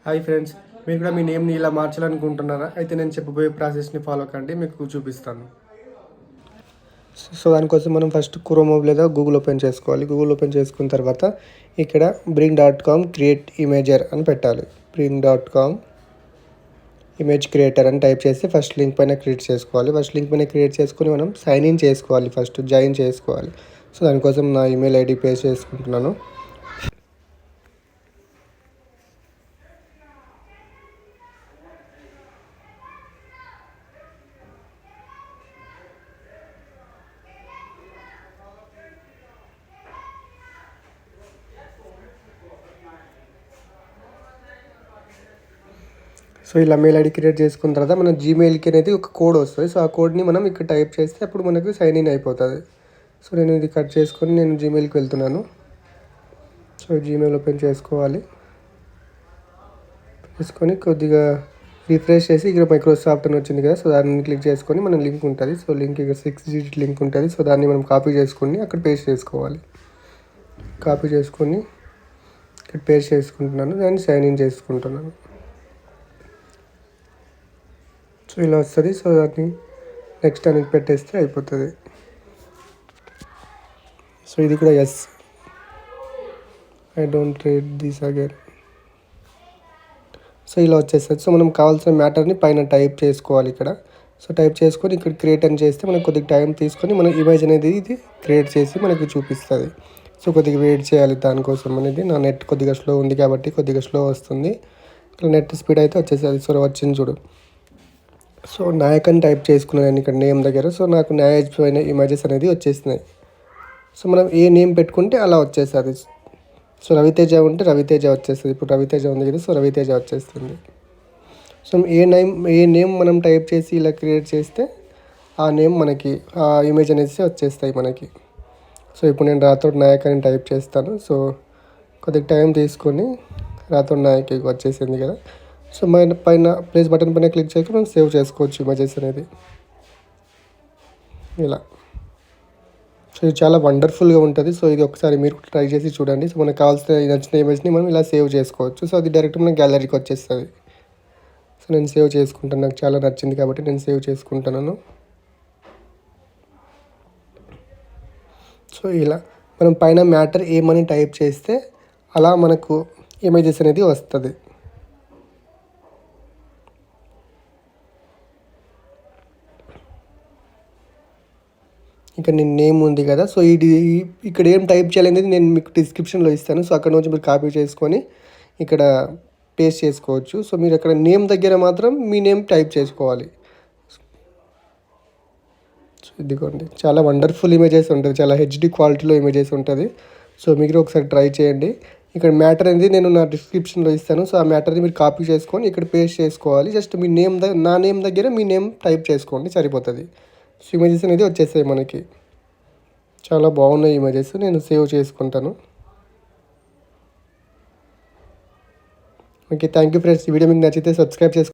Hi friends, మీరు కూడా మీ నేమ్ని ఇలా మార్చాలనుకుంటున్నారా? అయితే నేను చెప్పబోయే ప్రాసెస్ని ఫాలో కండి, మీకు చూపిస్తాను. సో దానికోసం మనం ఫస్ట్ క్రోమ్ లేదా గూగుల్ ఓపెన్ చేసుకోవాలి. గూగుల్ ఓపెన్ చేసుకున్న తర్వాత ఇక్కడ bring.com క్రియేట్ ఇమేజర్ అని పెట్టాలి. bring.com ఇమేజ్ క్రియేటర్ అని టైప్ చేసి ఫస్ట్ లింక్ పైన క్రియేట్ చేసుకోవాలి. ఫస్ట్ లింక్ పైన క్రియేట్ చేసుకుని మనం సైన్ ఇన్ చేసుకోవాలి, ఫస్ట్ జాయిన్ చేసుకోవాలి. సో దానికోసం నా ఈమెయిల్ ఐడి పేస్ట్ చేసుకుంటున్నాను. సో ఇలా మెయిల్ ఐడి క్రియేట్ చేసుకున్న తర్వాత మన జీమెయిల్కి అనేది ఒక కోడ్ వస్తుంది. సో ఆ కోడ్ని మనం ఇక్కడ టైప్ చేస్తే అప్పుడు మనకు సైన్ ఇన్ అయిపోతుంది. సో నేను ఇది కట్ చేసుకొని నేను జీమెయిల్కి వెళ్తున్నాను. సో జీమెయిల్ ఓపెన్ చేసుకోవాలి. చేసుకొని కొద్దిగా రిఫ్రెష్ చేసి ఇక్కడ మైక్రోసాఫ్ట్ అని వచ్చింది కదా, సో దాన్ని క్లిక్ చేసుకొని మన లింక్ ఉంటుంది. సో లింక్ ఇక్కడ 6 డిజిట్ లింక్ ఉంటుంది. సో దాన్ని మనం కాపీ చేసుకొని అక్కడ పేస్ట్ చేసుకోవాలి. కాపీ చేసుకొని ఇక్కడ పేస్ట్ చేసుకుంటున్నాను, దాన్ని సైన్ ఇన్ చేసుకుంటున్నాను. సో ఇలా వస్తుంది. సో దాన్ని నెక్స్ట్ అనేది పెట్టేస్తే అయిపోతుంది. సో ఇది కూడా yes, I don't read this again. So ఇలా వచ్చేస్తుంది. సో మనం కావాల్సిన మ్యాటర్ని పైన టైప్ చేసుకోవాలి ఇక్కడ. సో టైప్ చేసుకొని ఇక్కడ క్రియేట్ అని చేస్తే మనకు కొద్దిగా టైం తీసుకొని మన ఇమేజ్ అనేది ఇది క్రియేట్ చేసి మనకు చూపిస్తుంది. సో కొద్దిగా వెయిట్ చేయాలి దానికోసం అనేది. నా నెట్ కొద్దిగా స్లో ఉంది కాబట్టి కొద్దిగా స్లో వస్తుంది. ఇక్కడ నెట్ స్పీడ్ అయితే వచ్చేసేది. సో వచ్చింది చూడు. సో నాయక్ అని టైప్ చేసుకున్నాను ఇక్కడ నేమ్ దగ్గర. సో నాకు న్యాయమైన ఇమేజెస్ అనేది వచ్చేసినాయి. సో మనం ఏ నేమ్ పెట్టుకుంటే అలా వచ్చేస్తుంది. సో రవితేజ ఉంటే రవితేజ వచ్చేస్తుంది. ఇప్పుడు రవితేజ ఉంది కదా, సో రవితేజ వచ్చేస్తుంది. సో ఏ నేమ్ మనం టైప్ చేసి ఇలా క్రియేట్ చేస్తే ఆ నేమ్ మనకి ఆ ఇమేజ్ అనేది వచ్చేస్తాయి మనకి. సో ఇప్పుడు నేను రాథోడ్ నాయక్ అని టైప్ చేస్తాను. సో కొద్దిగా టైం తీసుకొని రాథోడ్ నాయక్ వచ్చేసింది కదా. సో పైన ప్లేస్ బటన్ పైన క్లిక్ చేయక మనం సేవ్ చేసుకోవచ్చు ఇమేజెస్ అనేది ఇలా. సో ఇది చాలా వండర్ఫుల్గా ఉంటుంది. సో ఇది ఒకసారి మీరు ట్రై చేసి చూడండి. సో మనకు కావాల్సిన నచ్చిన ఇమేజ్ని మనం ఇలా సేవ్ చేసుకోవచ్చు. సో అది డైరెక్ట్ మన గ్యాలరీకి వచ్చేస్తుంది. సో నేను సేవ్ చేసుకుంటాను, నాకు చాలా నచ్చింది కాబట్టి నేను సేవ్ చేసుకుంటున్నాను. సో ఇలా మనం పైన మ్యాటర్ ఏమని టైప్ చేస్తే అలా మనకు ఇమేజెస్ అనేది వస్తుంది. ఇక్కడ నేను నేమ్ ఉంది కదా, సో ఇది ఇక్కడ ఏం టైప్ చేయాలనేది నేను మీకు డిస్క్రిప్షన్లో ఇస్తాను. సో అక్కడ నుంచి మీరు కాపీ చేసుకొని ఇక్కడ పేస్ట్ చేసుకోవచ్చు. సో మీరు అక్కడ నేమ్ దగ్గర మాత్రం మీ నేమ్ టైప్ చేసుకోవాలి. సో ఇదిగోండి, చాలా వండర్ఫుల్ ఇమేజెస్ ఉంటుంది, చాలా హెచ్డి క్వాలిటీలో ఇమేజెస్ ఉంటుంది. సో మీరు ఒకసారి ట్రై చేయండి. ఇక్కడ మ్యాటర్ అనేది నేను నా డిస్క్రిప్షన్లో ఇస్తాను. సో ఆ మ్యాటర్ని మీరు కాపీ చేసుకొని ఇక్కడ పేస్ట్ చేసుకోవాలి. జస్ట్ మీ నేమ్ నా నేమ్ దగ్గర మీ నేమ్ టైప్ చేసుకోండి, సరిపోతుంది. సో ఇమేజెస్ అనేది వచ్చేస్తాయి మనకి. చాలా బాగున్నాయి ఇమేజెస్, నేను సేవ్ చేసుకుంటాను. Okay, thank you friends. ఈ వీడియో మీకు నచ్చితే సబ్స్క్రైబ్ చేసుకోండి.